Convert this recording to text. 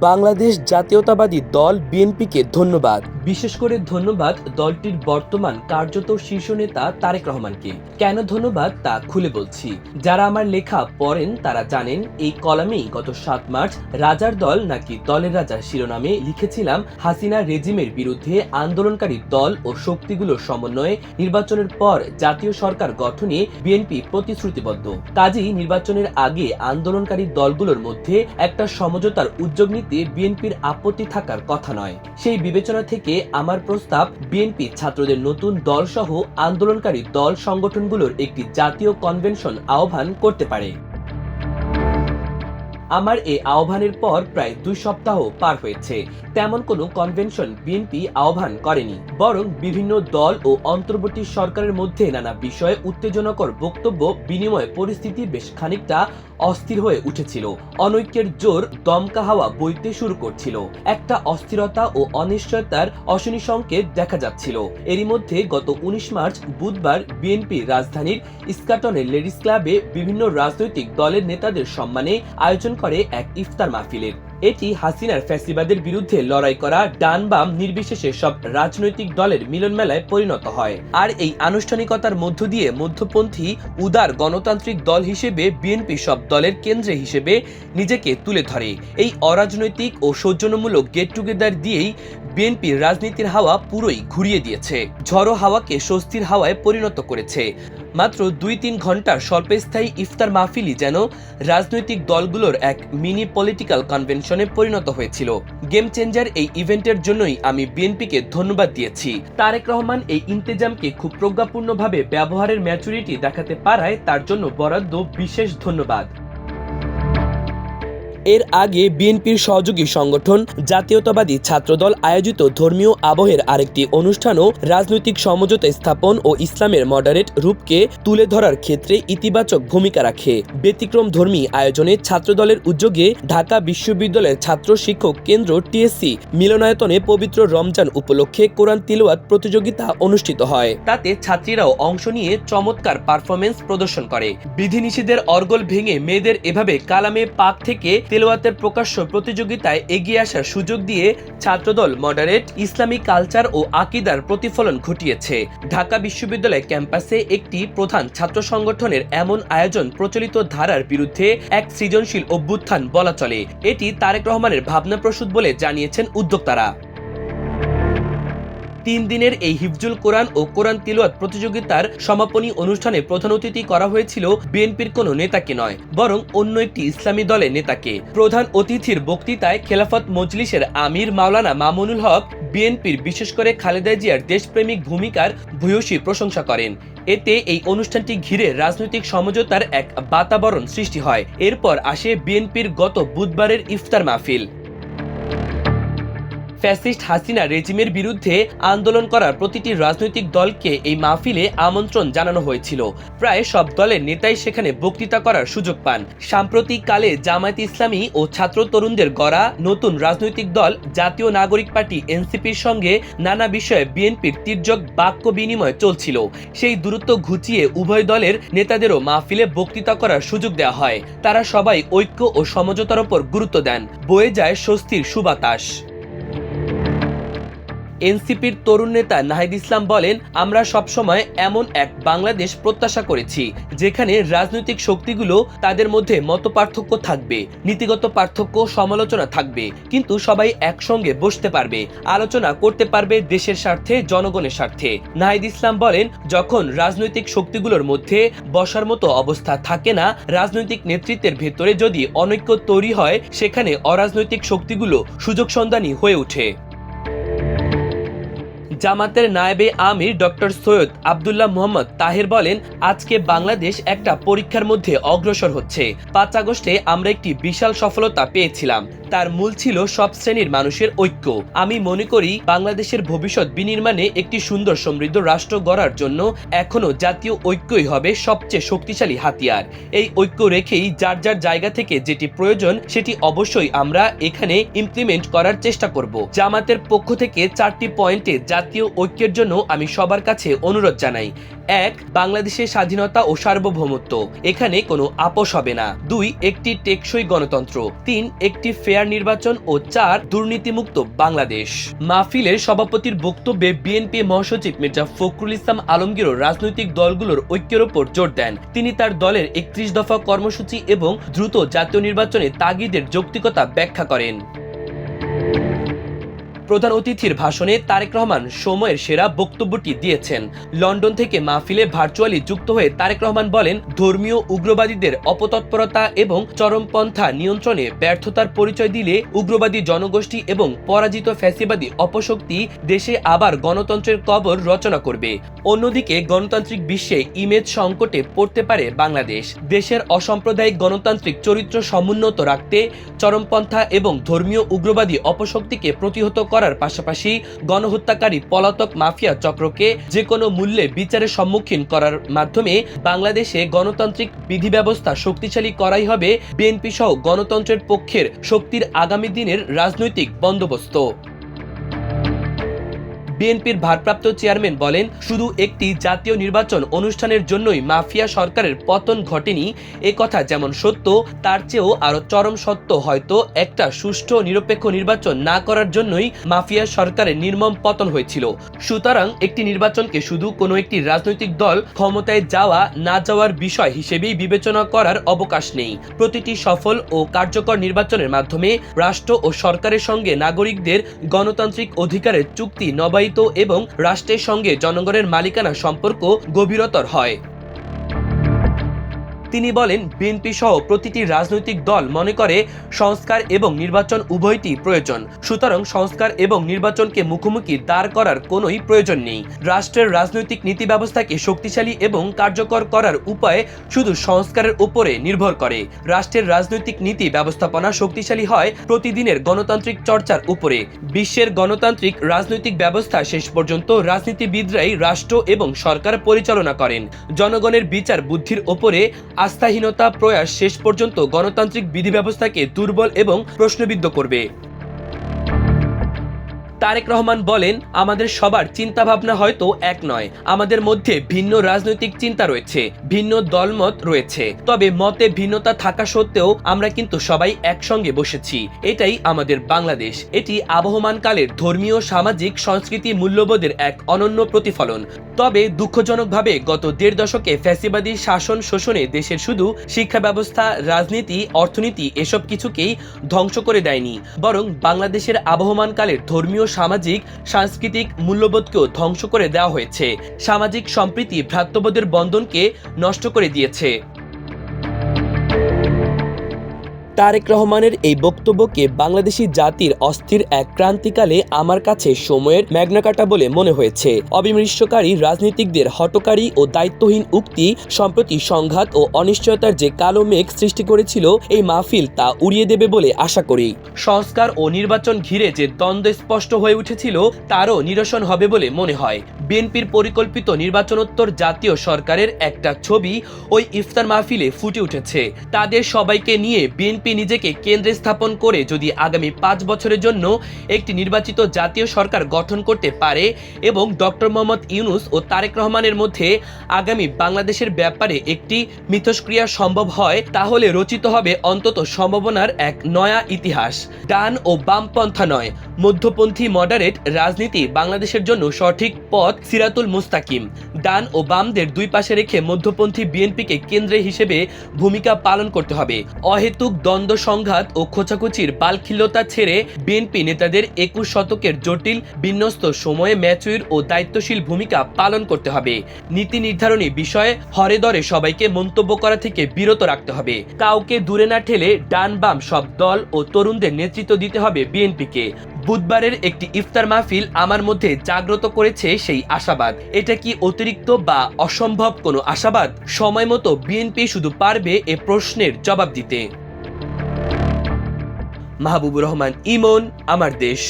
বাংলাদেশ জাতীয়তাবাদী দল বিএনপিকে ধন্যবাদ। বিশেষ করে ধন্যবাদ দলটির বর্তমান কার্যত শীর্ষ নেতা তারেক রহমানকে। কেন ধন্যবাদ তা খুলে বলছি। যারা আমার লেখা পড়েন তারা জানেন, এই কলামেই গত 7 মার্চ রাজার দল নাকি দলের রাজা শিরোনামে লিখেছিলাম হাসিনা রেজিমের বিরুদ্ধে আন্দোলনকারী দল ও শক্তিগুলোর সমন্বয়ে নির্বাচনের পর জাতীয় সরকার গঠনে বিএনপি প্রতিশ্রুতিবদ্ধ। কাজেই নির্বাচনের আগে আন্দোলনকারী দলগুলোর মধ্যে একটা সমঝোতার উদ্যোগ নিতে বিএনপির আপত্তি থাকার কথা নয়। সেই বিবেচনা থেকে আমার প্রস্তাব, বিএনপি ছাত্রদের নতুন দল সহ আন্দোলনকারী দল সংগঠনগুলোর একটি জাতীয় কনভেনশন আহ্বান করতে পারে। আমার এই আহ্বানের পর প্রায় 2 সপ্তাহ পার হয়েছে। তেমন কোনো কনভেনশন বিএনপি আহ্বান করেনি, বরং বিভিন্ন দল ও অন্তর্বর্তী সরকারের মধ্যে নানা বিষয়ে উত্তেজনাকর বক্তব্য বিনিময়ে পরিস্থিতি বেশ খানিকটা অস্থির হয়ে উঠেছিল। অনৈক্যের জোর দমকা হাওয়া বইতে শুরু করছিল। একটা অস্থিরতা ও অনিশ্চয়তার অশনি সংকেত দেখা যাচ্ছিল। এরই মধ্যে গত 19 মার্চ বুধবার বিএনপি রাজধানীর ইস্কাটনের লেডিস ক্লাবে বিভিন্ন রাজনৈতিক দলের নেতাদের সম্মানে আয়োজন করে এক ইফতার মাহফিলের। এটি হাসিনার ফ্যাসিবাদের বিরুদ্ধে লড়াই করা ডান বাম নির্বিশেষে সব রাজনৈতিক দলের মিলন মেলায় পরিণত হয়। আর এই আনুষ্ঠানিকতার মধ্য দিয়ে মধ্যপন্থী উদার গণতান্ত্রিক দল হিসেবে বিএনপি সব দলের কেন্দ্রে হিসেবে নিজেকে তুলে ধরে। এই অরাজনৈতিক ও সৌজন্যমূলক গেট টুগেদার দিয়েই বিএনপির রাজনীতির হাওয়া পুরোই ঘুরিয়ে দিয়েছে। ঝড়ো হাওয়াকে স্বস্তির হাওয়ায় পরিণত করেছে। মাত্র 2-3 ঘন্টার স্বল্পস্থায়ী ইফতার মাহফিলই যেন রাজনৈতিক দলগুলোর এক মিনি পলিটিক্যাল কনভেনশনে পরিণত হয়েছিল। গেম চেঞ্জার এই ইভেন্টের জন্যই আমি বিএনপিকে ধন্যবাদ দিয়েছি। তারেক রহমান এই ইন্তেজামকে খুব প্রজ্ঞাপূর্ণভাবে ব্যবহারের ম্যাচুরিটি দেখাতে পারায় তার জন্য বরাদ্দ বিশেষ ধন্যবাদ। এর আগে বিএনপির সহযোগী সংগঠন জাতীয়তাবাদী ছাত্রদল আয়োজিত ধর্মীয় আবহের আরেকটি অনুষ্ঠানও রাজনৈতিক সমঝোতা স্থাপন ও ইসলামের মডারেট রূপকে তুলে ধরার ক্ষেত্রে ইতিবাচক ভূমিকা রাখে। ব্যতিক্রম ধর্মী আয়োজনে ছাত্রদলের উদ্যোগে ঢাকা বিশ্ববিদ্যালয়ের ছাত্র শিক্ষক কেন্দ্র টিএসসি মিলনায়তনে পবিত্র রমজান উপলক্ষে কোরআন তিলাওয়াত প্রতিযোগিতা অনুষ্ঠিত হয়। তাতে ছাত্রীরাও অংশ নিয়ে চমৎকার পারফরমেন্স প্রদর্শন করে। বিধিনিষেধের অর্গল ভেঙে মেয়েদের এভাবে কালামে পাক থেকে তেলাওয়াতের প্রকাশ্য প্রতিযোগিতায় এগিয়ে আসার সুযোগ দিয়ে ছাত্রদল মডারেট ইসলামী কালচার ও আকীদার প্রতিফলন ঘটিয়েছে। ঢাকা বিশ্ববিদ্যালয় ক্যাম্পাসে একটি প্রধান ছাত্র সংগঠনের এমন আয়োজন প্রচলিত ধারার বিরুদ্ধে এক সৃজনশীল অভ্যুত্থান বলা চলে। এটি তারেক রহমানের ভাবনাপ্রসূত বলে জানিয়েছেন উদ্যোক্তারা। 3 দিনের এই হিফজুল কোরআন ও কোরআন তিলাওয়াত প্রতিযোগিতার সমাপনী অনুষ্ঠানে প্রধান অতিথি করা হয়েছিল বিএনপির কোনো নেতাকে নয়, বরং অন্য একটি ইসলামী দলের নেতাকে। প্রধান অতিথির বক্তৃতায় খেলাফত মজলিসের আমির মাওলানা মামুনুল হক বিএনপির বিশেষ করে খালেদা জিয়ার দেশপ্রেমিক ভূমিকার ভূয়সী প্রশংসা করেন। এতে এই অনুষ্ঠানটি ঘিরে রাজনৈতিক সমঝোতার এক বাতাবরণ সৃষ্টি হয়। এরপর আসে বিএনপির গত বুধবারের ইফতার মাহফিল। ফ্যাসিস্ট হাসিনা রেজিমের বিরুদ্ধে আন্দোলন করার প্রতিটি রাজনৈতিক দলকে এই মাহফিলে আমন্ত্রণ জানানো হয়েছিল। প্রায় সব দলের নেতাই সেখানে বক্তৃতা করার সুযোগ পান। সাম্প্রতিক কালে জামায়াতে ইসলামী ও ছাত্র তরুণদের গড়া নতুন রাজনৈতিক দল জাতীয় নাগরিক পার্টি এনসিপির সঙ্গে নানা বিষয়ে বিএনপির তীর্যক বাক্য বিনিময় চলছিল। সেই দূরত্ব ঘুচিয়ে উভয় দলের নেতাদেরও মাহফিলে বক্তৃতা করার সুযোগ দেওয়া হয়। তারা সবাই ঐক্য ও সমঝোতার উপর গুরুত্ব দেন। বয়ে যায় স্বস্তির সুবাতাস। এনসিপির তরুণ নেতা নাহিদ ইসলাম বলেন, আমরা সবসময় এমন এক বাংলাদেশ প্রত্যাশা করেছি যেখানে রাজনৈতিক শক্তিগুলো তাদের মধ্যে মতপার্থক্য থাকবে, নীতিগত পার্থক্য সমালোচনা থাকবে, কিন্তু সবাই একসঙ্গে বসতে পারবে, আলোচনা করতে পারবে দেশের স্বার্থে, জনগণের স্বার্থে। নাহিদ ইসলাম বলেন, যখন রাজনৈতিক শক্তিগুলোর মধ্যে বসার মতো অবস্থা থাকে না, রাজনৈতিক নেতৃত্বের ভেতরে যদি অনৈক্য তৈরি হয়, সেখানে অরাজনৈতিক শক্তিগুলো সুযোগ সন্ধানী হয়ে ওঠে। জামাতের নায়েবে আমির ডক্টর সৈয়দ আব্দুল্লাহ মোহাম্মদ তাহের বলেন, আজকে বাংলাদেশ একটা পরীক্ষার মধ্যে অগ্রসর হচ্ছে। 5 আগস্টে আমরা একটি বিশাল সফলতা পেয়েছিলাম। তার মূল ছিল সব শ্রেণীর মানুষের ঐক্য। আমি মনে করি বাংলাদেশের ভবিষ্যৎ বিনির্মাণে একটি সুন্দর সমৃদ্ধ রাষ্ট্র গড়ার জন্য এখনো জাতীয় ঐক্যই হবে সবচেয়ে শক্তিশালী হাতিয়ার। এই ঐক্য রেখেই যার যার জায়গা থেকে যেটি প্রয়োজন সেটি অবশ্যই আমরা এখানে ইমপ্লিমেন্ট করার চেষ্টা করব। জামাতের পক্ষ থেকে 4টি পয়েন্টে জাতীয় জাতীয় ঐক্যের জন্য আমি সবার কাছে অনুরোধ জানাই। 1. বাংলাদেশের স্বাধীনতা ও সার্বভৌমত্ব, এখানে কোনো আপোষ হবে না। 2. একটি টেকসই গণতন্ত্র। 3. একটি ফেয়ার নির্বাচন ও 4. দুর্নীতিমুক্ত বাংলাদেশ। মাহফিলের সভাপতির বক্তব্যে বিএনপি মহাসচিব মির্জা ফখরুল ইসলাম আলমগীরও রাজনৈতিক দলগুলোর ঐক্যের ওপর জোর দেন। তিনি তার দলের 31 দফা কর্মসূচি এবং দ্রুত জাতীয় নির্বাচনে তাগিদের যৌক্তিকতা ব্যাখ্যা করেন। প্রধান অতিথির ভাষণে তারেক রহমান সময়ের সেরা বক্তব্যটি দিয়েছেন। লন্ডন থেকে মাহফিলে ভার্চুয়ালি যুক্ত হয়ে তারেক রহমান বলেন, ধর্মীয় উগ্রবাদীদের অপতৎপরতা এবং চরমপন্থা নিয়ন্ত্রণে ব্যর্থতার পরিচয় দিলে উগ্রবাদী জনগোষ্ঠী এবং পরাজিত ফ্যাসিবাদী অপশক্তি দেশে আবার গণতন্ত্রের কবর রচনা করবে। অন্যদিকে গণতান্ত্রিক বিশ্বে ইমেজ সংকটে পড়তে পারে বাংলাদেশ। দেশের অসাম্প্রদায়িক গণতান্ত্রিক চরিত্র সমুন্নত রাখতে চরমপন্থা এবং ধর্মীয় উগ্রবাদী অপশক্তিকে প্রতিহত করার পাশাপাশি গণহত্যাকারী পলাতক মাফিয়া চক্রকে যে কোনো মূল্যে বিচারের সম্মুখীন করার মাধ্যমে বাংলাদেশে গণতান্ত্রিক বিধি ব্যবস্থা শক্তিশালী করাই হবে বিএনপি সহ গণতন্ত্রের পক্ষের শক্তির আগামী দিনের রাজনৈতিক বন্দোবস্ত। বিএনপির ভারপ্রাপ্ত চেয়ারম্যান বলেন, শুধু একটি জাতীয় নির্বাচন অনুষ্ঠানের জন্যই মাফিয়া সরকারের পতন ঘটেনি, এ কথা যেমন সত্য তার চেয়েও আরো চরম সত্য হয়তো একটা সুষ্ঠু নিরপেক্ষ নির্বাচন না করার জন্যই মাফিয়া সরকারের নির্মম পতন হয়েছিল। সুতরাং একটি নির্বাচনকে শুধু কোনো একটি রাজনৈতিক দল ক্ষমতায় যাওয়া না যাওয়ার বিষয় হিসেবেই বিবেচনা করার অবকাশ নেই। প্রতিটি সফল ও কার্যকর নির্বাচনের মাধ্যমে রাষ্ট্র ও সরকারের সঙ্গে নাগরিকদের গণতান্ত্রিক অধিকারের চুক্তি নবায়িত এবং রাষ্ট্রের সঙ্গে জনগণের মালিকানা সম্পর্ক গভীরতর হয়। তিনি বলেন, বিএনপি সহ প্রতিটি রাজনৈতিক দল মনে করে সংস্কার এবং নির্বাচন উভয়টি প্রয়োজন। সুতরাং সংস্কার এবং নির্বাচনকে মুখোমুখি দাঁড় করার কোনোই প্রয়োজন নেই। রাষ্ট্রের রাজনৈতিক নীতি ব্যবস্থাকে শক্তিশালী এবং কার্যকর করার উপায় শুধু সংস্কারের উপরে নির্ভর করে। রাষ্ট্রের রাজনৈতিক নীতি ব্যবস্থাপনা শক্তিশালী হয় প্রতিদিনের গণতান্ত্রিক চর্চার উপরে। বিশ্বের গণতান্ত্রিক রাজনৈতিক ব্যবস্থা শেষ পর্যন্ত রাজনীতিবিদরাই রাষ্ট্র এবং সরকার পরিচালনা করেন। জনগণের বিচার বুদ্ধির ওপরে আস্থাহীনতা প্রয়াস শেষ পর্যন্ত গণতান্ত্রিক বিধি ব্যবস্থাকে দুর্বল এবং প্রশ্নবিদ্ধ করবে। তারেক রহমান বলেন, আমাদের সবার চিন্তা ভাবনা হয়তো এক নয়, আমাদের মধ্যে ভিন্ন রাজনৈতিক চিন্তা রয়েছে, ভিন্ন দলমত রয়েছে, তবে মতে ভিন্নতা থাকা সত্ত্বেও আমরা কিন্তু সবাই একসঙ্গে বসেছি। এটাই আমাদের বাংলাদেশ। এটি আবহমানকালের ধর্মীয়, সামাজিক, সংস্কৃতি মূল্যবোধের এক অনন্য প্রতিফলন। তবে দুঃখজনকভাবে গত 1.5 দশকে ফ্যাসিবাদী শাসন শোষণে দেশের শুধু শিক্ষা ব্যবস্থা, রাজনীতি, অর্থনীতি এসব কিছুকেই ধ্বংস করে দেয়নি, বরং বাংলাদেশের আবহমানকালের ধর্মীয়, সামাজিক, সাংস্কৃতিক মূল্যবোধকেও ধ্বংস করে দেওয়া হয়েছে। সামাজিক সম্প্রীতি, ভ্রাতৃত্ববোধের বন্ধনকে নষ্ট করে দিয়েছে। তারেক রহমানের এই বক্তব্যকে বাংলাদেশি জাতির অস্থির এক ক্রান্তিকালে আমার কাছে সময়ের ম্যাগনাকাটা বলে মনে হয়েছে। অবিমৃষ্যকারী রাজনীতিকদের হঠকারী ও দায়িত্বহীন উক্তি সম্প্রতি সংঘাত ও অনিশ্চয়তার যে কালো মেঘ সৃষ্টি করেছিল, এই মাহফিল তা উড়িয়ে দেবে বলে আশা করি। সংস্কার ও নির্বাচন ঘিরে যে দ্বন্দ্ব স্পষ্ট হয়ে উঠেছিল তারও নিরসন হবে বলে মনে হয়। বিএনপির পরিকল্পিত নির্বাচনোত্তর জাতীয় সরকারের একটা ছবি ওই ইফতার মাহফিলে ফুটে উঠেছে। তাদের সবাইকে নিয়ে বিএনপি নিজেকে কেন্দ্রে স্থাপন করে যদি আগামী 5 বছরের জন্য একটি নির্বাচিত জাতীয় সরকার গঠন করতে পারে এবং ডক্টর মোহাম্মদ ইউনূস ও তারেক রহমানের মধ্যে আগামী বাংলাদেশের ব্যাপারে একটি মিথস্ক্রিয়া সম্ভব হয়, তাহলে রচিত হবে অন্তত সম্ভাবনার এক নয়া ইতিহাস। ডান ও বামপন্থা নয়, মধ্যপন্থী মডারেট রাজনীতি বাংলাদেশের জন্য সঠিক পথ সিরাতুল মুস্তাকিম। ডান ও বামদের দুই পাশে রেখে মধ্যপন্থী বিএনপিকে কেন্দ্রে হিসেবে ভূমিকা পালন করতে হবে। অহেতুক দ্বন্দ্ব, সংঘাত ও খোঁচাখুচির বালখিল্যতা ছেড়ে বিএনপি নেতাদের 21 শতকের জটিল বিন্যস্ত সময়ে ম্যাচুর ও দায়িত্বশীল ভূমিকা পালন করতে হবে। নীতি নির্ধারণী বিষয়ে হরে দরে সবাইকে মন্তব্য করা থেকে বিরত রাখতে হবে। কাউকে দূরে না ঠেলে ডান বাম সব দল ও তরুণদের নেতৃত্ব দিতে হবে বিএনপিকে। বুধবারের একটি ইফতার মাহফিল আমার মধ্যে জাগ্রত করেছে সেই আশাবাদ। এটা কি অতিরিক্ত বা অসম্ভব কোনো আশাবাদ? সময় মতো বিএনপি শুধু পারবে এ প্রশ্নের জবাব দিতে। মাহবুবুর রহমান ইমন, আমার দেশ।